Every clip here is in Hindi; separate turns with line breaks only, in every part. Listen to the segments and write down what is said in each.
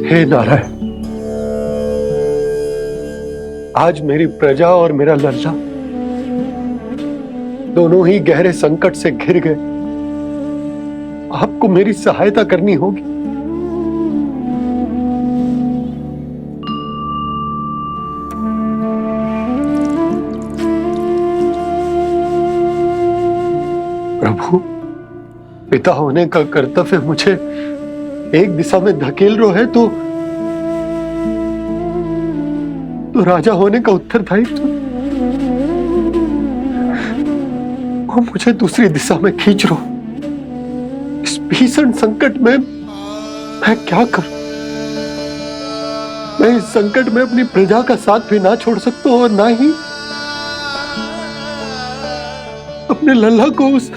हे नारायण, आज मेरी प्रजा और मेरा लल्ला दोनों ही गहरे संकट से घिर गए। आपको मेरी सहायता करनी होगी। प्रभु, पिता होने का कर्तव्य मुझे एक दिशा में धकेल रहे है तो राजा होने का उत्तरदायित्व वो मुझे दूसरी दिशा में खींच रो। इस भीषण संकट में मैं क्या करूं? मैं इस संकट में अपनी प्रजा का साथ भी ना छोड़ सकता हूं और ना ही अपने लल्ला को उस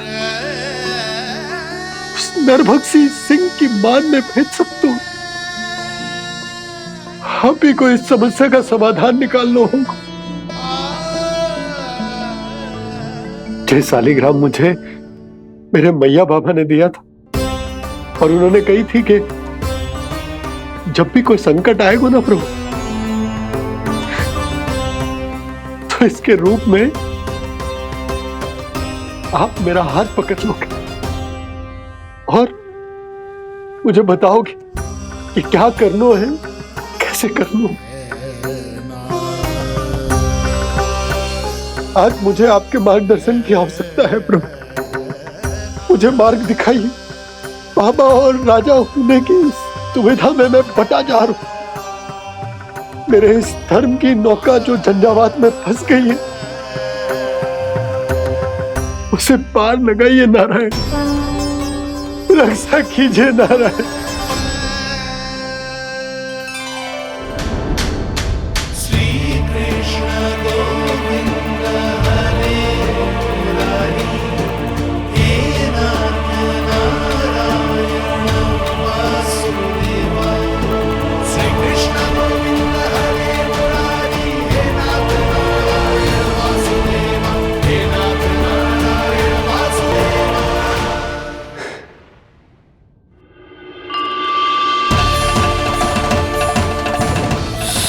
नरभक्षी सिंह की मान में भेज सकता हूं। आप ही को इस समस्या का समाधान निकालना होगा। जय शालिग्राम मुझे मेरे मैया बाबा ने दिया था और उन्होंने कही थी कि जब भी कोई संकट आएगा ना प्रभु, तो इसके रूप में आप मेरा हाथ पकड़ लोगे और मुझे बताओगे कि क्या करना है, कैसे करना है। आज मुझे आपके मार्गदर्शन की आवश्यकता है प्रभु। मुझे मार्ग दिखाइए। बाबा और राजा होने की इस दुविधा में मैं बटा जा रहा हूं। मेरे इस धर्म की नौका जो झंझावात में फंस गई है, उसे पार लगाइए नारायण। रक्षा कीजिए नारायण।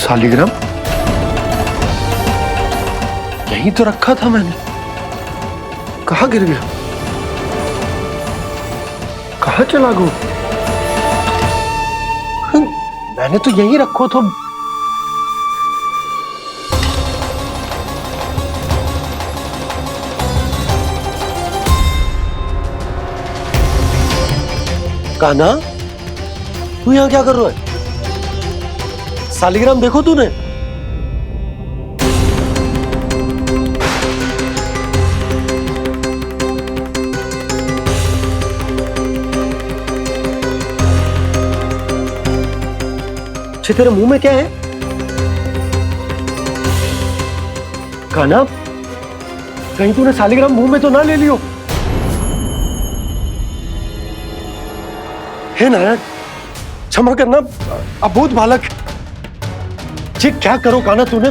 शालिग्राम यहीं तो रखा था मैंने। कहाँ गिर गया? कहाँ चला गया? मैंने तो यहीं रखो तो। कान्हा, तू यहां क्या कर रहा है? शालिग्राम देखो तूने? अच्छे, तेरे मुंह में क्या है? कान्हा, कहीं तूने शालिग्राम मुंह में तो ना ले लियो? हे नारायण, क्षमा करना, अबोध बालक। जी क्या करो कान्हा तूने?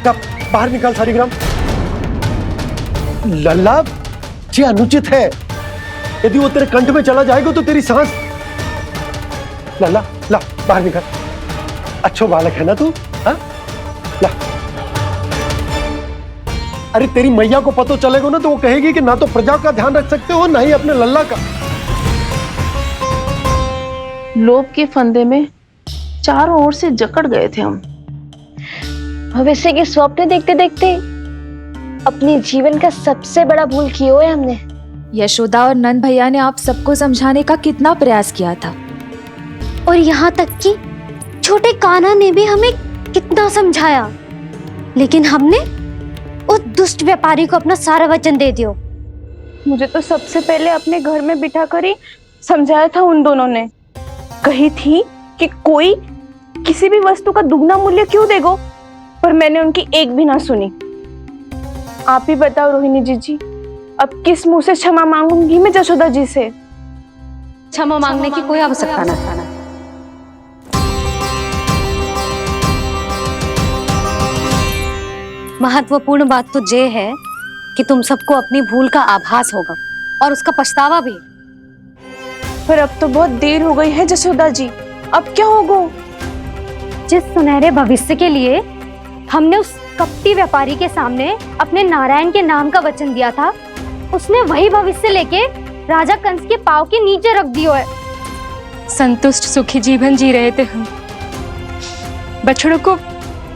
कब बाहर निकाल शालिग्राम। लल्ला, जी अनुचित है। यदि वो तेरे कंठ में चला जाएगा तो तेरी सांस। लल्ला, ला बाहर निकाल। अच्छो बालक है ना तू? हाँ, ला। अरे तेरी मैया को पता चलेगा ना तो वो कहेगी कि ना तो प्रजा का ध्यान रख सकते हो ना ही अपने लल्ला का।
लोभ के फंदे में चारों ओर से जकड़ गए थे हम।
भविष्य के स्वप्न देखते देखते अपने जीवन का सबसे बड़ा भूल किया है हमने।
यशोदा और नंद भैया ने आप सबको समझाने का कितना प्रयास किया था,
और यहाँ तक कि छोटे कान्हा ने भी हमें कितना समझाया, लेकिन हमने उस दुष्ट व्यापारी को अपना सारा वचन दे दिया।
मुझे तो सबसे पहले अपने घर में बिठा कर ही समझाया था उन दोनों ने। कही थी कि कोई किसी भी वस्तु का दुगना मूल्य क्यों देगा, पर मैंने उनकी एक भी ना सुनी। आप ही बताओ रोहिणी जी, अब किस मुंह से क्षमा मांगूंगी मैं जशोदा जी से?
क्षमा मांगने की कोई आवश्यकता ना। महत्वपूर्ण बात तो ये है कि तुम सबको अपनी भूल का आभास होगा और उसका पछतावा भी।
पर अब तो बहुत देर हो गई है जशोदा जी। अब क्या होगा?
जिस सुनहरे भविष्य के लिए हमने उस कपटी व्यापारी के सामने अपने नारायण के नाम का वचन दिया था, उसने वही भविष्य लेके राजा कंस के पांव के नीचे रख दियो है।
संतुष्ट सुखी जीवन जी रहे थे हम। बछड़ों को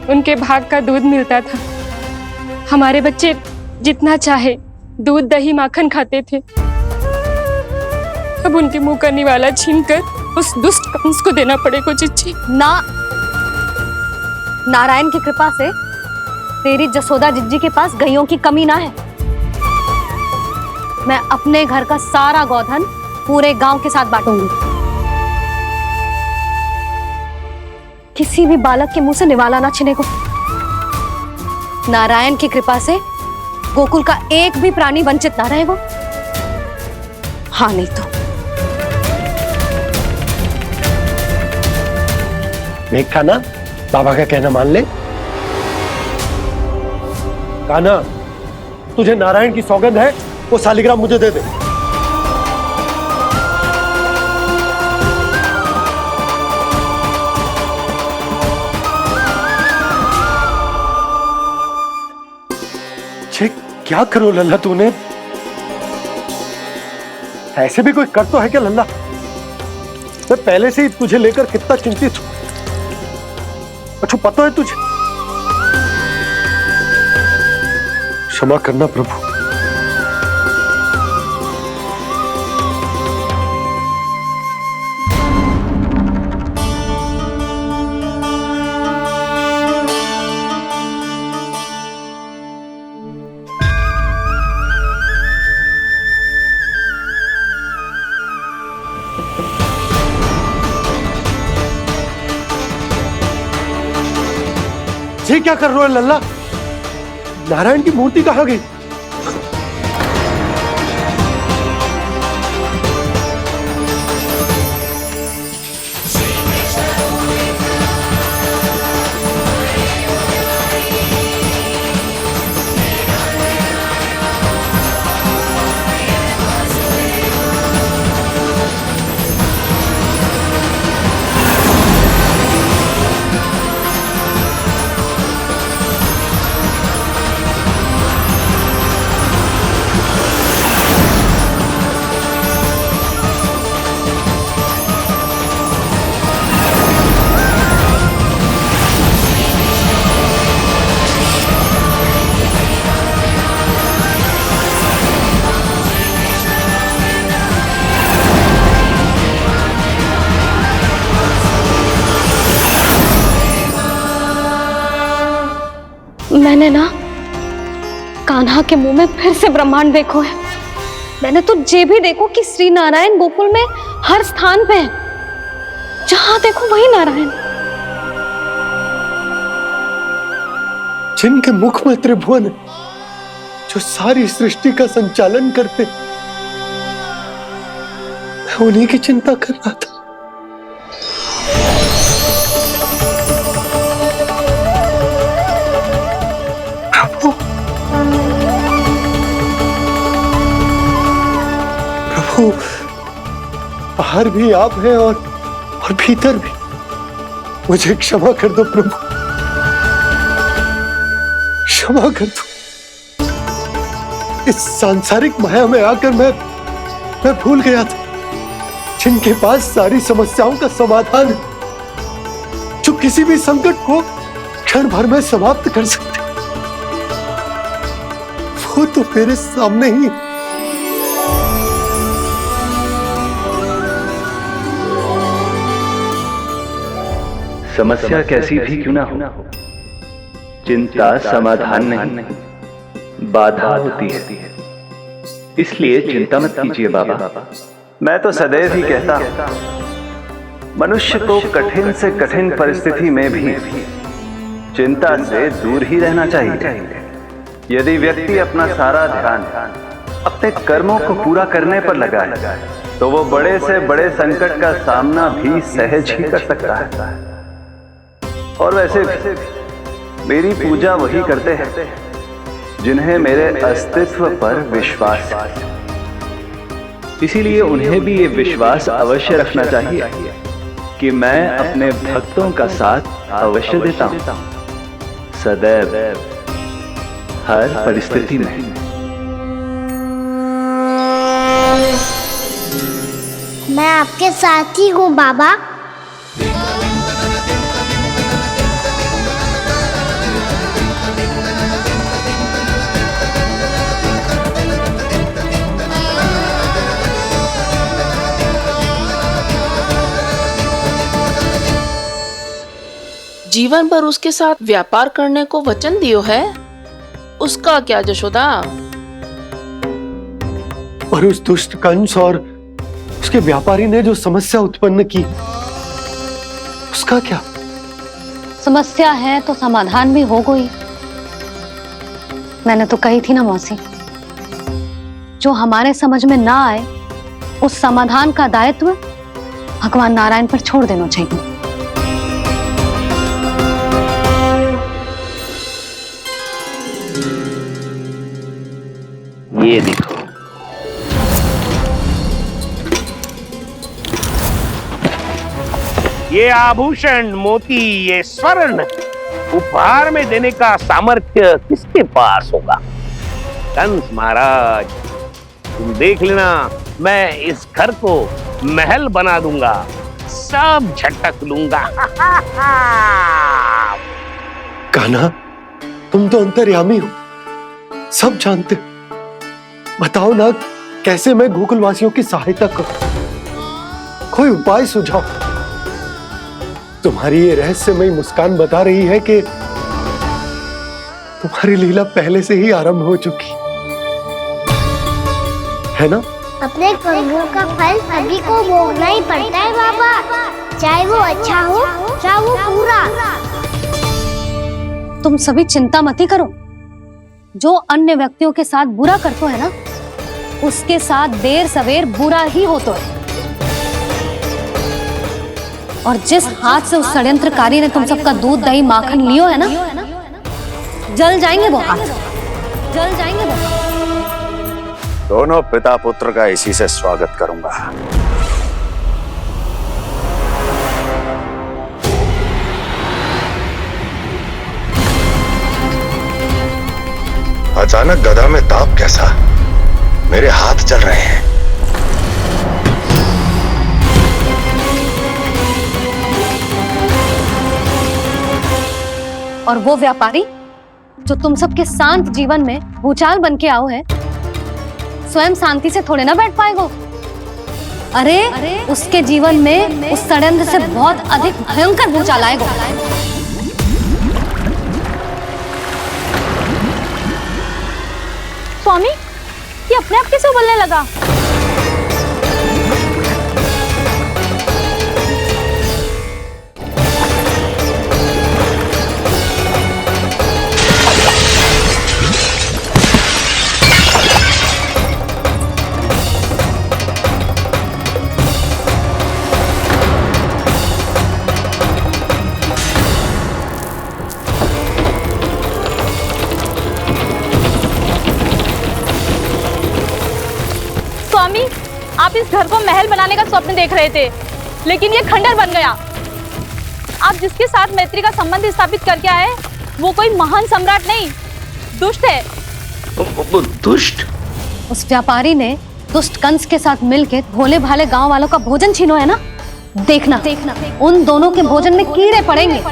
उनके भाग का दूध मिलता था। हमारे बच्चे जितना चाहे दूध दही माखन खाते थे। अब उनके मुंह का निवाला छीनकर उस दुष्ट कंस को देना पड़ेगा चिच्ची।
ना, नारायण की कृपा से तेरी जसोदा जिज्जी के पास गैयों की कमी ना है। मैं अपने घर का सारा गोधन पूरे गांव के साथ बांटूंगी। किसी भी बालक के मुंह से निवाला ना छिने को। नारायण की कृपा से गोकुल का एक भी प्राणी वंचित ना रहेगा। हाँ नहीं तो
देख कान्हा, बाबा का कहना मान ले। कान्हा, तुझे नारायण की सौगंध है, वो शालिग्राम मुझे दे दे। क्या करो लल्ला तूने? ऐसे भी कोई कर तो है क्या लल्ला? मैं पहले से ही तुझे लेकर कितना चिंतित हूं। अच्छा पता है तुझे? क्षमा करना प्रभु। ये क्या कर रहे हो लल्ला? नारायण की मूर्ति कहाँ गई?
मैंने ना कान्हा के मुंह में फिर से ब्रह्मांड देखो है। मैंने तो ये भी देखो कि श्री नारायण गोकुल में हर स्थान पे है। जहां देखो वही नारायण।
जिनके मुख में त्रिभुवन है, जो सारी सृष्टि का संचालन करते, मैं उन्हीं की चिंता कर रहा था। प्रभु, बाहर भी आप हैं और भीतर भी। मुझे क्षमा कर दो प्रभु, क्षमा कर दो। इस सांसारिक माया में आकर मैं भूल गया था जिनके पास सारी समस्याओं का समाधान है, जो किसी भी संकट को क्षण भर में समाप्त कर सकते, वो तो मेरे सामने ही।
समस्या कैसी भी क्यों ना हो, चिंता समाधान नहीं, बाधा होती है। इसलिए चिंता मत कीजिए बाबा। मैं तो सदैव ही कहता हूं, मनुष्य को कठिन से कठिन परिस्थिति में भी चिंता से दूर ही रहना चाहिए। यदि व्यक्ति अपना सारा ध्यान अपने कर्मों को पूरा करने पर लगाए, तो वो बड़े से बड़े संकट का सामना भी सहज ही कर सकता है। और वैसे भी मेरी पूजा वही करते हैं जिन्हें मेरे अस्तित्व पर विश्वास है। इसीलिए उन्हें भी ये विश्वास अवश्य रखना चाहिए कि मैं अपने भक्तों का साथ अवश्य देता हूं, सदैव, हर परिस्थिति में।
मैं आपके साथ ही हूँ बाबा।
जीवन भर उसके साथ व्यापार करने को वचन दियो है, उसका क्या जशोदा?
और उस दुष्ट कंस और उसके व्यापारी ने जो समस्या उत्पन्न की, उसका क्या?
समस्या है तो समाधान भी हो गई। मैंने तो कही थी ना मौसी, जो हमारे समझ में ना आए उस समाधान का दायित्व भगवान नारायण पर छोड़ देना चाहिए।
ये देखो,
ये आभूषण, मोती, ये स्वर्ण उपहार में देने का सामर्थ्य किसके पास होगा? कंस महाराज, तुम देख लेना, मैं इस घर को महल बना दूंगा, सब झटक लूंगा।
कान्हा, तुम तो अंतर्यामी हो, सब जानते। बताओ ना, कैसे मैं गोकुलवासियों की सहायता करूं? कोई उपाय सुझाओ। तुम्हारी ये रहस्यमयी मुस्कान बता रही है कि तुम्हारी लीला पहले से ही आरंभ हो चुकी है ना?
अपने कर्मों का फल सभी को भोगना ही पड़ता है बाबा, चाहे वो अच्छा हो चाहे वो बुरा।
तुम सभी चिंता मत ही करो। जो अन्य व्यक्तियों के साथ बुरा करते है ना, उसके साथ देर सवेर बुरा ही होता है। और जिस हाथ से उस षड्यंत्रकारी ने तुम सबका दूध दही माखन लियो है ना, जल जाएंगे वो हाथ, जल जाएंगे वो हाथ।
दोनों पिता पुत्र का इसी से स्वागत करूंगा। अचानक गदा में ताप कैसा? मेरे हाथ चल रहे हैं।
और वो व्यापारी जो तुम सबके शांत जीवन में भूचाल बन के आओ है, स्वयं शांति से थोड़े ना बैठ पाएगो। अरे उसके जीवन में उस षड्यंत्र से बहुत अधिक भयंकर भूचाल आएगा।
स्वामी, ये अपने आप कैसे बोलने लगा? स्वामी, आप इस घर को महल बनाने का स्वप्न देख रहे थे, लेकिन ये खंडर बन गया। आप जिसके साथ मैत्री का संबंध स्थापित करके आए, वो कोई महान सम्राट नहीं, दुष्ट है।
दुष्ट?
उस व्यापारी ने दुष्ट कंस के साथ मिलकर भोले भाले गांव वालों का भोजन छीनो है ना, देखना उन दोनों के भोजन में कीड़े पड़ेंगे।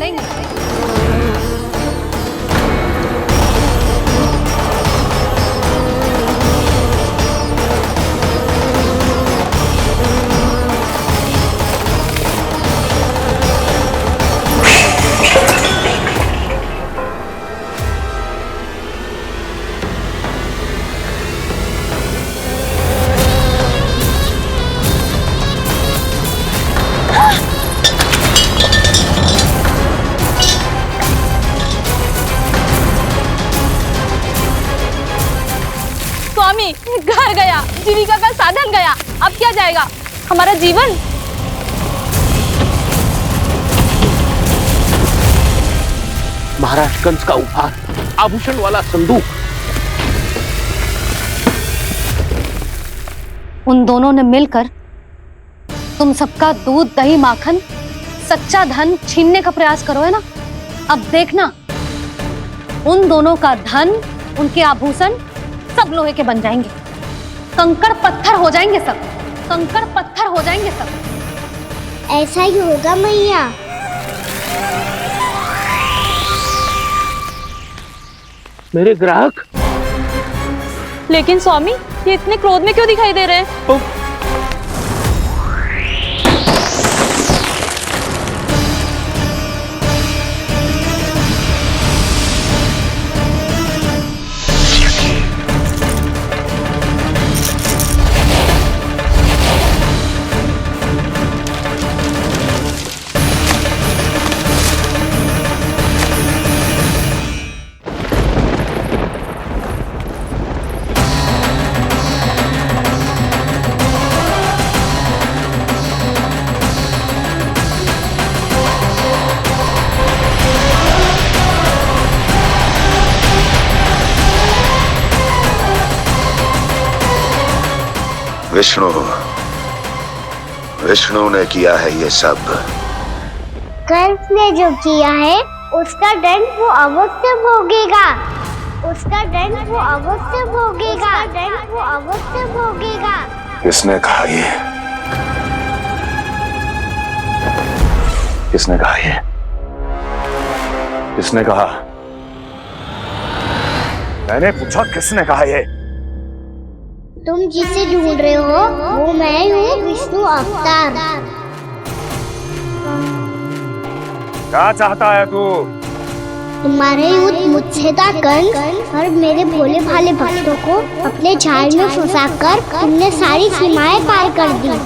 स्वामी, घर गया, जीविका का साधन गया, अब क्या जाएगा हमारा जीवन?
महाराज कंस का उपहार, आभूषण वाला संदूक।
उन दोनों ने मिलकर तुम सबका दूध दही माखन सच्चा धन छीनने का प्रयास करो, है ना? अब देखना, उन दोनों का धन, उनके आभूषण सब लोहे के बन जाएंगे, कंकड़ पत्थर हो जाएंगे सब, कंकड़ पत्थर हो जाएंगे सब।
ऐसा ही होगा मैया।
मेरे ग्राहक।
लेकिन स्वामी, ये इतने क्रोध में क्यों दिखाई दे रहे हैं?
विष्णु, विष्णु ने किया है ये सब।
कंस ने जो किया है उसका दंड वो अवश्य भोगेगा, उसका दंड वो अवश्य भोगेगा, दंड वो अवश्य भोगेगा।
किसने कहा ये? किसने कहा ये? किसने कहा? मैंने पूछा किसने कहा ये?
तुम जिसे ढूंढ रहे हो वो मैं हूँ, विष्णु अवतार।
क्या चाहता है तू?
तुम्हारे युद्ध मुझसे था कंस, और मेरे भोले भाले भक्तों को अपने जाल में फंसाकर तुमने सारी सीमाएं पार कर दी।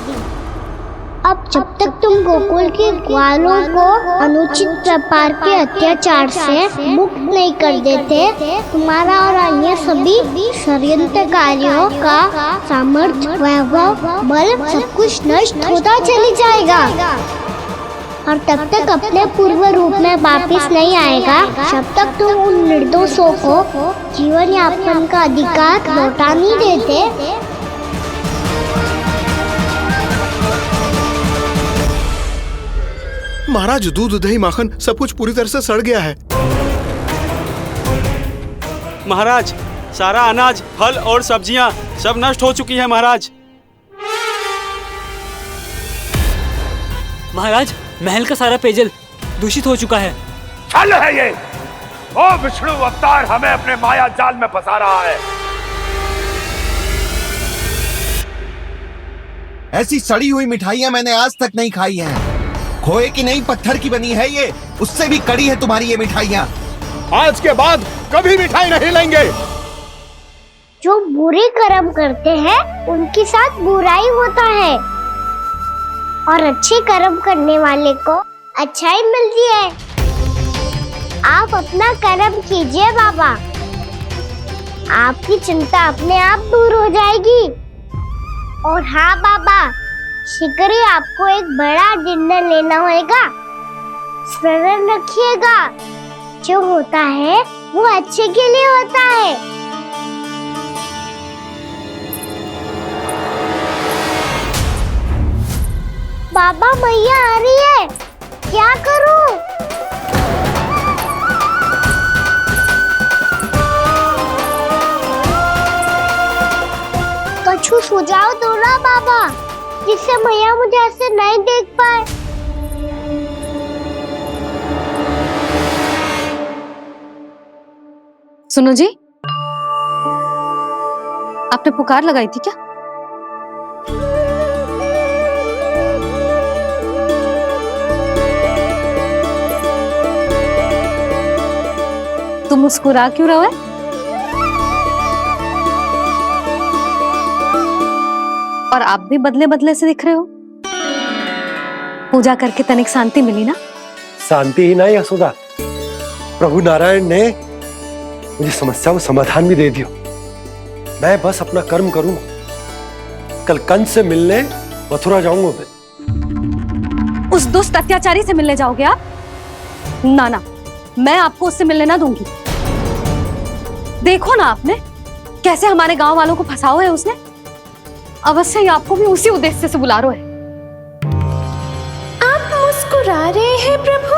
अब जब तक तुम गोकुल के ग्वालों को अनुचित प्रकार के अत्याचार से मुक्त नहीं कर देते, तुम्हारा और अन्य सभी षड्यंत्रकारियों का सामर्थ्य, वैभव, बल सब कुछ नष्ट होता चली जाएगा, और तब तक अपने पूर्व रूप में वापिस नहीं आएगा जब तक तुम उन निर्दोषों को जीवन यापन का अधिकार लौटा नहीं देते।
महाराज, दूध, दही, माखन सब कुछ पूरी तरह से सड़ गया है।
महाराज, सारा अनाज, फल और सब्जियां सब नष्ट हो चुकी हैं महाराज।
महाराज, महल का सारा पेयजल दूषित हो चुका है।
छल है ये। ओ विष्णु अवतार हमें अपने माया जाल में फंसा रहा है।
ऐसी सड़ी हुई मिठाइयां मैंने आज तक नहीं खाई हैं। खोए की नहीं, पत्थर की बनी है ये, उससे भी कड़ी है तुम्हारी ये मिठाइयां।
आज के बाद कभी मिठाई नहीं लेंगे।
जो बुरे कर्म करते हैं उनके साथ बुराई होता है, और अच्छे कर्म करने वाले को अच्छाई मिलती है। आप अपना कर्म कीजिए बाबा, आपकी चिंता अपने आप दूर हो जाएगी। और हाँ बाबा, शीघ्र ही आपको एक बड़ा डिनर लेना होगा। स्मरण रखिएगा, जो होता है वो अच्छे के लिए होता है। बाबा, मैया आ रही है, क्या करूं? कछु सुझाव दो ना बाबा, जिससे मैया मुझे ऐसे नहीं देख पाए।
सुनो जी, आपने पुकार लगाई थी क्या? तुम मुस्कुरा क्यों रहे हो? और आप भी बदले बदले से दिख रहे हो। पूजा करके तनिक शांति मिली ना?
शांति ही नहीं यशोदा, प्रभु नारायण ने मुझे समस्या को समाधान भी दे दिया। मैं बस अपना कर्म करूंगा। कल कंस से मिलने मथुरा जाऊंगा मैं।
उस दुष्ट अत्याचारी से मिलने जाओगे आप? ना ना, मैं आपको उससे मिलने ना दूंगी। देखो ना आपने कैसे हमारे गांव वालों को फंसाओ है उसने। अवश्य ही आपको भी उसी उद्देश्य से बुला रहा है।
आप मुस्कुरा
मुस्कुरा रहे हैं प्रभु?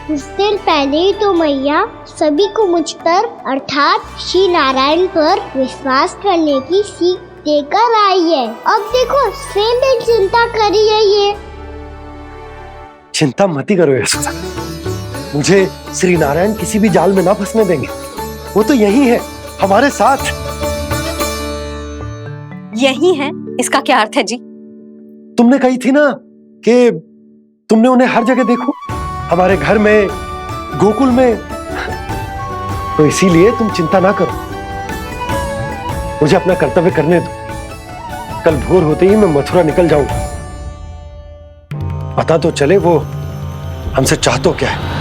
कुछ देर पहले ही तो मैया सभी को मुझ पर अर्थात श्री नारायण पर विश्वास करने की सीख देकर आई है। अब देखो स्वयं भी चिंता कर रही है ये।
चिंता मत ही करो यशोदा, मुझे श्री नारायण किसी भी जाल में ना फंसने देंगे। वो तो यही है हमारे साथ।
यही है, इसका क्या अर्थ है जी?
तुमने कही थी ना कि तुमने उन्हें हर जगह देखो, हमारे घर में, गोकुल में, तो इसीलिए तुम चिंता ना करो, मुझे अपना कर्तव्य करने दो। कल भोर होते ही मैं मथुरा निकल जाऊंगा। पता तो चले वो हमसे चाहतो क्या है।